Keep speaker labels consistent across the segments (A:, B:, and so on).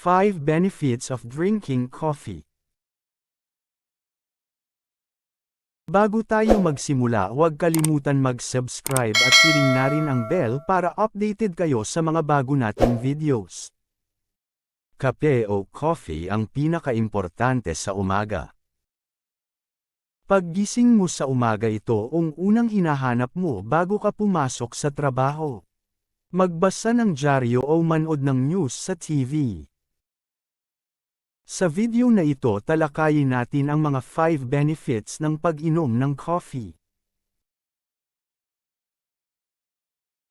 A: 5 Benefits of Drinking Coffee. Bago tayo magsimula, huwag kalimutan mag-subscribe at i-ring na rin ang bell para updated kayo sa mga bago nating videos. Kape o coffee ang pinakaimportante sa umaga. Paggising mo sa umaga, ito ang unang hinahanap mo bago ka pumasok sa trabaho. Magbasa ng dyaryo o manood ng news sa TV. Sa video na ito, talakayin natin ang mga 5 benefits ng pag-inom ng coffee.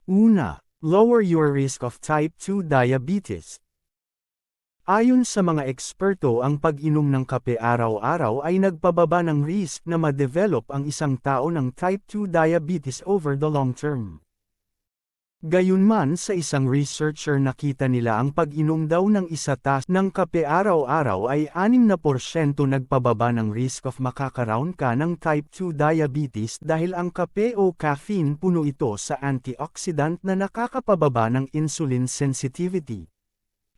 A: Una, lower your risk of type 2 diabetes. Ayon sa mga eksperto, ang pag-inom ng kape araw-araw ay nagpababa ng risk na ma-develop ang isang tao ng type 2 diabetes over the long term. Gayunman, sa isang researcher, nakita nila ang pag-inom daw ng isa tas ng kape araw-araw ay 6% nagpababa ng risk of makakaroon ka ng type 2 diabetes dahil ang kape o caffeine puno ito sa antioxidant na nakakapababa ng insulin sensitivity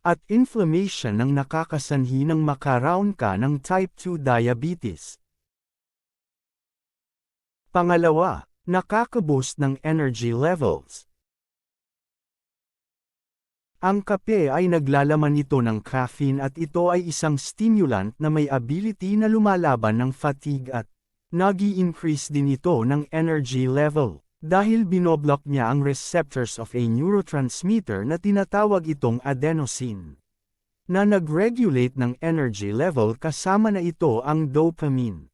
A: at inflammation ng nakakasanhi ng makaroon ka ng type 2 diabetes. Pangalawa, nakaka-boost ng energy levels. Ang kape ay naglalaman ito ng caffeine at ito ay isang stimulant na may ability na lumalaban ng fatigue at nag-i-increase din ito ng energy level dahil binoblock niya ang receptors of a neurotransmitter na tinatawag itong adenosine na nag-regulate ng energy level, kasama na ito ang dopamine.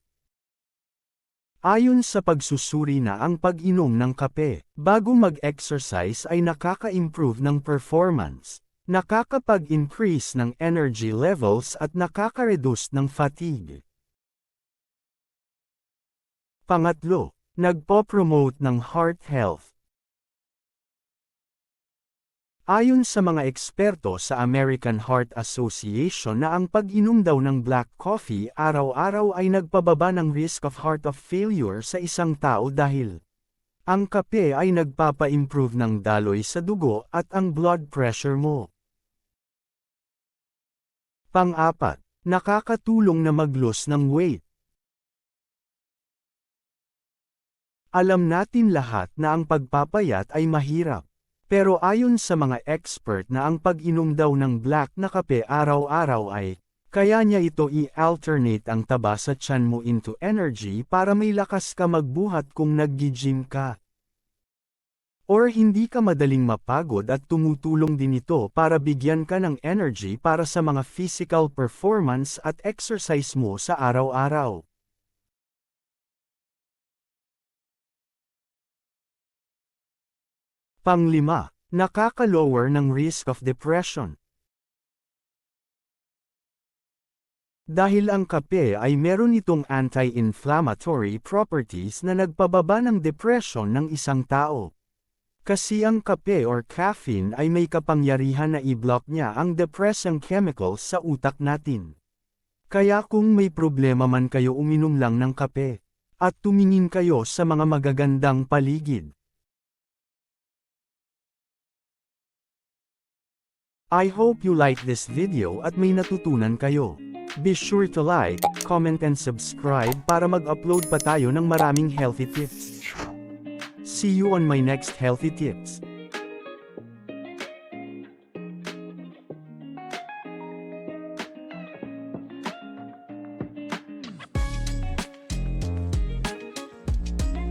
A: Ayon sa pagsusuri na ang pag-inom ng kape bago mag-exercise ay nakaka-improve ng performance, nakakapag-increase ng energy levels at nakaka-reduce ng fatigue. Pangatlo, nagpo-promote ng heart health. Ayon sa mga eksperto sa American Heart Association na ang pag-inom daw ng black coffee araw-araw ay nagpababa ng risk of heart failure sa isang tao dahil ang kape ay nagpapa-improve ng daloy sa dugo at ang blood pressure mo. Pang-apat, nakakatulong na mag-lose ng weight. Alam natin lahat na ang pagpapayat ay mahirap. Pero ayon sa mga expert na ang pag-inom daw ng black na kape araw-araw ay kaya niya ito i-alternate ang taba sa tiyan mo into energy para may lakas ka magbuhat kung nag-gym ka. Or hindi ka madaling mapagod, at tumutulong din ito para bigyan ka ng energy para sa mga physical performance at exercise mo sa araw-araw. Pang-5, nakaka-lower ng risk of depression. Dahil ang kape ay meron itong anti-inflammatory properties na nagpababa ng depression ng isang tao. Kasi ang kape or caffeine ay may kapangyarihan na i-block niya ang depressing chemicals sa utak natin. Kaya kung may problema man kayo, uminom lang ng kape at tumingin kayo sa mga magagandang paligid. I hope you like this video at may natutunan kayo. Be sure to like, comment and subscribe para mag-upload pa tayo ng maraming healthy tips. See you on my next healthy tips.